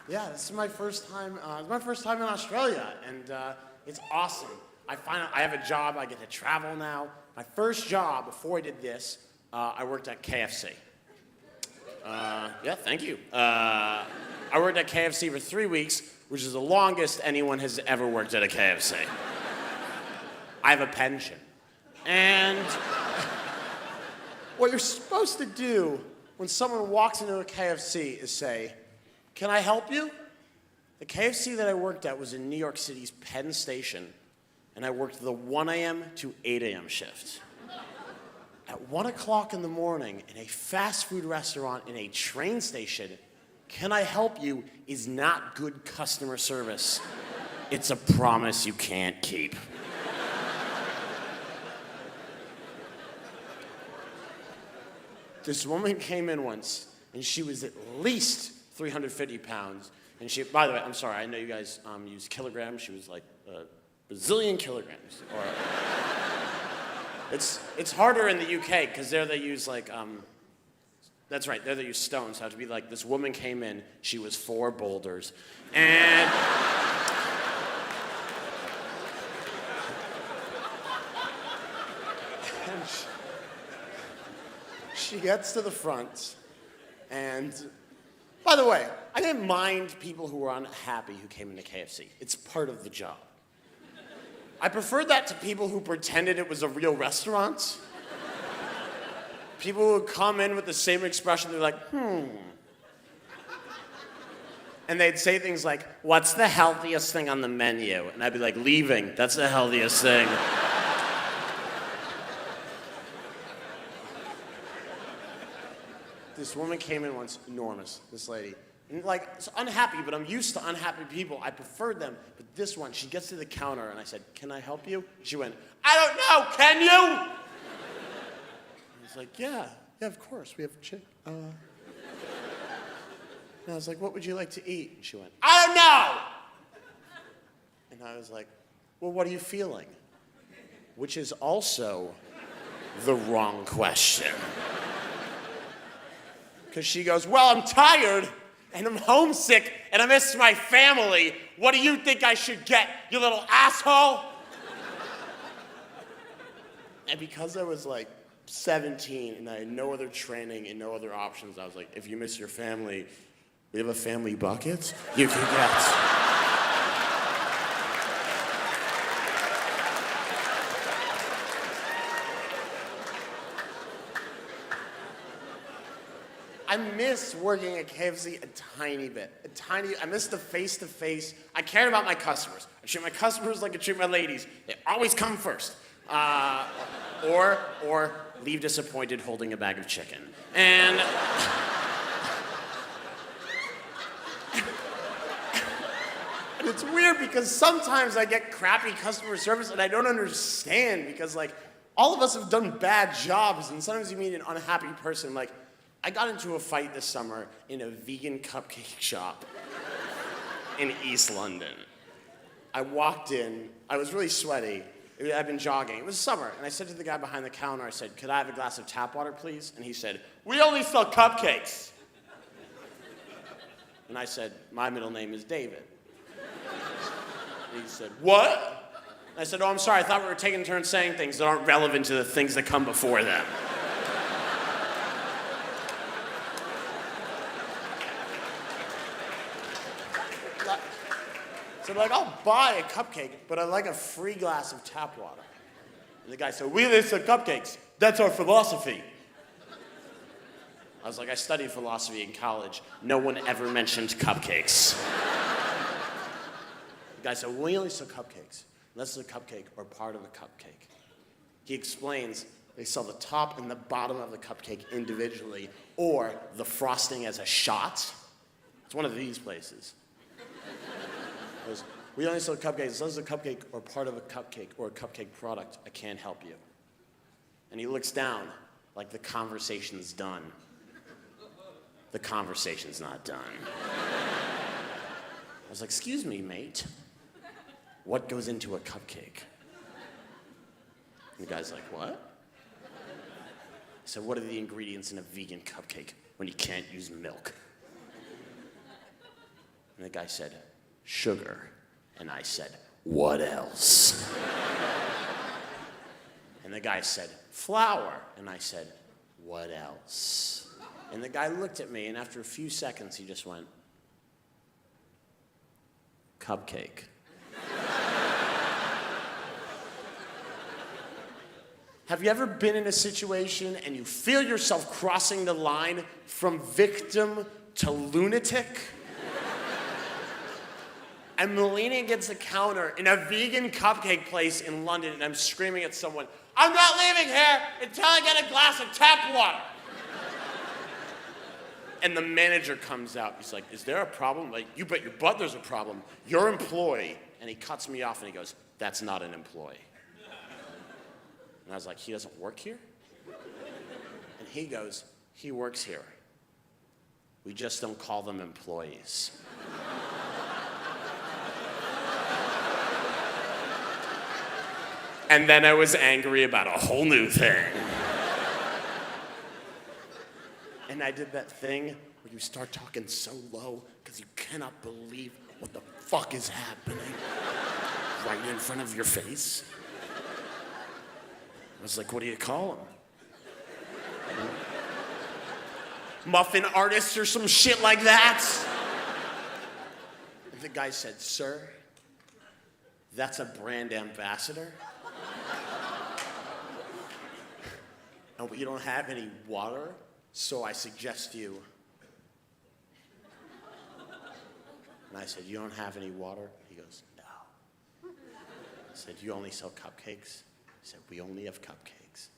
Yeah, this is my first time. It's my first time in Australia, and it's awesome. I have a job. I get to travel now. My first job before I did this, I worked at KFC. Yeah, thank you. I worked at KFC for 3 weeks, which is the longest anyone has ever worked at a KFC. I have a pension, and what you're supposed to do when someone walks into a KFC is say, "Can I help you?" The KFC that I worked at was in New York City's Penn Station, and I worked the 1 a.m. to 8 a.m. shift. At 1 o'clock in the morning in a fast food restaurant in a train station, "Can I help you?" is not good customer service. It's a promise you can't keep. This woman came in once, and she was at least 350 pounds. And she, by the way, I'm sorry, I know you guys use kilograms. She was like a bazillion kilograms. Or it's harder in the UK because there they use like, that's right, there they use stones. So it had to be like, this woman came in, she was 4 boulders. And she gets to the front, and by the way, I didn't mind people who were unhappy who came into KFC. It's part of the job. I preferred that to people who pretended it was a real restaurant. People who would come in with the same expression, they're like, And they'd say things like, "What's the healthiest thing on the menu?" And I'd be like, "Leaving, that's the healthiest thing." This woman came in once, enormous, this lady. And like, it's unhappy, but I'm used to unhappy people. I preferred them. But this one, she gets to the counter, and I said, "Can I help you?" She went, "I don't know, can you?" I was like, yeah, of course, we have chicken. And I was like, "What would you like to eat?" And she went, "I don't know." And I was like, "Well, what are you feeling?" Which is also the wrong question. Because she goes, "Well, I'm tired, and I'm homesick, and I miss my family. What do you think I should get, you little asshole?" And because I was like 17 and I had no other training and no other options, I was like, "If you miss your family, we have a family bucket you can get." I miss working at KFC a tiny bit. I miss the face-to-face. I cared about my customers. I treat my customers like I treat my ladies. They always come first. Or leave disappointed holding a bag of chicken. And and it's weird because sometimes I get crappy customer service and I don't understand because like all of us have done bad jobs and sometimes you meet an unhappy person like, I got into a fight this summer in a vegan cupcake shop in East London. I walked in, I was really sweaty. I'd been jogging. It was summer, and I said to the guy behind the counter, I said, "Could I have a glass of tap water, please?" And he said, "We only sell cupcakes." And I said, "My middle name is David." And he said, "What?" And I said, "Oh, I'm sorry, I thought we were taking turns saying things that aren't relevant to the things that come before them." So like, I'll buy a cupcake, but I like a free glass of tap water. And the guy said, "We only sell cupcakes. That's our philosophy." I was like, I studied philosophy in college. No one ever mentioned cupcakes. The guy said, "We only sell cupcakes. Unless it's a cupcake or part of a cupcake." He explains they sell the top and the bottom of the cupcake individually, or the frosting as a shot. It's one of these places. Goes, "We only sell cupcakes. As long as it's a cupcake or part of a cupcake or a cupcake product, I can't help you." And he looks down like the conversation's done. The conversation's not done. I was like, "Excuse me, mate. What goes into a cupcake?" And the guy's like, "What?" I said, "What are the ingredients in a vegan cupcake when you can't use milk?" And the guy said, sugar. And I said, what else? And the guy said, flour. And I said, what else? And the guy looked at me, and after a few seconds, he just went, cupcake. Have you ever been in a situation and you feel yourself crossing the line from victim to lunatic? I'm leaning against the counter in a vegan cupcake place in London, and I'm screaming at someone, I'm not leaving here until I get a glass of tap water. And the manager comes out. He's like, is there a problem? Like, you bet your butt there's a problem. Your employee. And he cuts me off and he goes, that's not an employee. And I was like, he doesn't work here? And he goes, he works here. We just don't call them employees. And then I was angry about a whole new thing. And I did that thing where you start talking so low because you cannot believe what the fuck is happening right in front of your face. I was like, what do you call them? Muffin artists or some shit like that? And the guy said, sir, that's a brand ambassador. And we don't have any water, so I suggest you. And I said, you don't have any water? He goes, no. I said, you only sell cupcakes? He said, we only have cupcakes.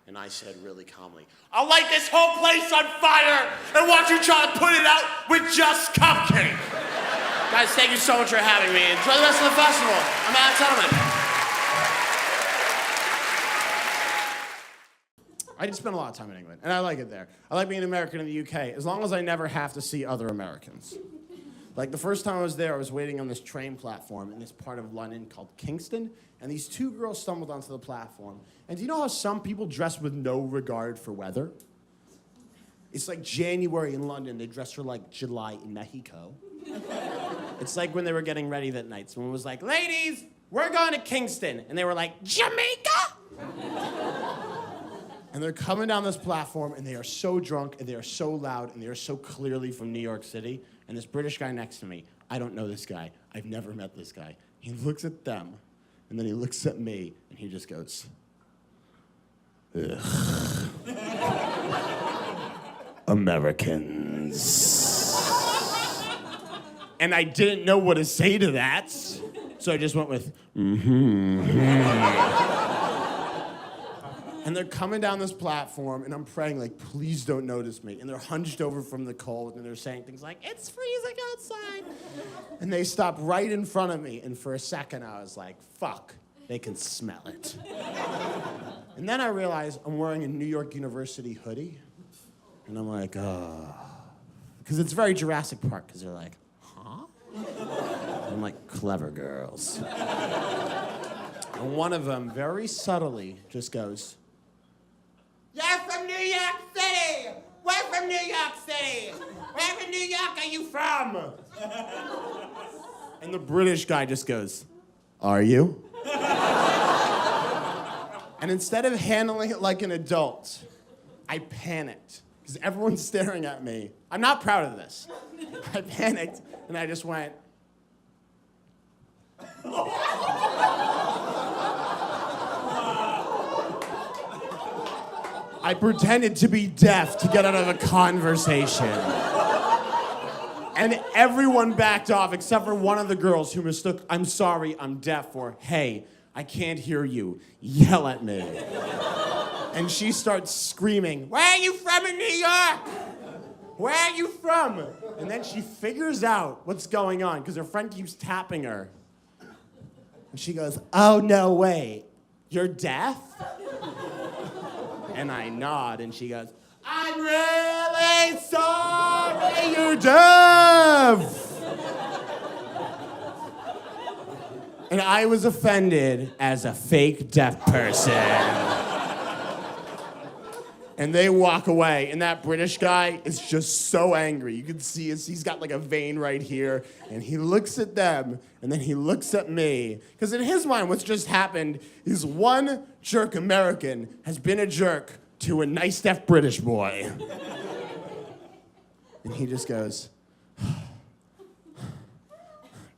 And I said really calmly, I'll light this whole place on fire and watch you try to put it out with just cupcake. Guys, thank you so much for having me. Enjoy the rest of the festival. I'm Matt Edelman. I just spent a lot of time in England, and I like it there. I like being an American in the UK, as long as I never have to see other Americans. Like, the first time I was there, I was waiting on this train platform in this part of London called Kingston, and these two girls stumbled onto the platform. And do you know how some people dress with no regard for weather? It's like January in London, they dress for like July in Mexico. It's like when they were getting ready that night. Someone was like, ladies, we're going to Kingston. And they were like, Jamaica? And they're coming down this platform, and they are so drunk, and they are so loud, and they are so clearly from New York City. And this British guy next to me, I don't know this guy. I've never met this guy. He looks at them, and then he looks at me, and he just goes, ugh. Americans. And I didn't know what to say to that, so I just went with, And they're coming down this platform, and I'm praying, like, please don't notice me. And they're hunched over from the cold, and they're saying things like, it's freezing outside. And they stop right in front of me, and for a second, I was like, fuck, they can smell it. And then I realized I'm wearing a New York University hoodie, and I'm like, oh. Because it's very Jurassic Park, because they're like, huh? I'm like, clever girls. And one of them, very subtly, just goes, you're from New York City! We're from New York City! Where in New York are you from? And the British guy just goes, are you? And instead of handling it like an adult, I panicked, because everyone's staring at me. I'm not proud of this. I panicked, and I just went, I pretended to be deaf to get out of the conversation. And everyone backed off except for one of the girls who mistook, I'm sorry, I'm deaf, for, hey, I can't hear you, yell at me. And she starts screaming, where are you from in New York? Where are you from? And then she figures out what's going on because her friend keeps tapping her. And she goes, oh, no way, you're deaf? And I nod, and she goes, I'm really sorry you're deaf! And I was offended as a fake deaf person. And they walk away, and that British guy is just so angry. You can see he's got like a vein right here, and he looks at them, and then he looks at me. Because in his mind, what's just happened is one jerk American has been a jerk to a nice, deaf British boy. And he just goes,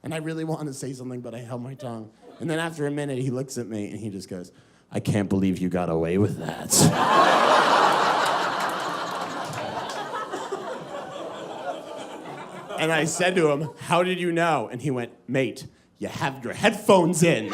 and I really wanted to say something, but I held my tongue. And then after a minute, he looks at me, and he just goes, I can't believe you got away with that. And I said to him, how did you know? And he went, mate, you have your headphones in.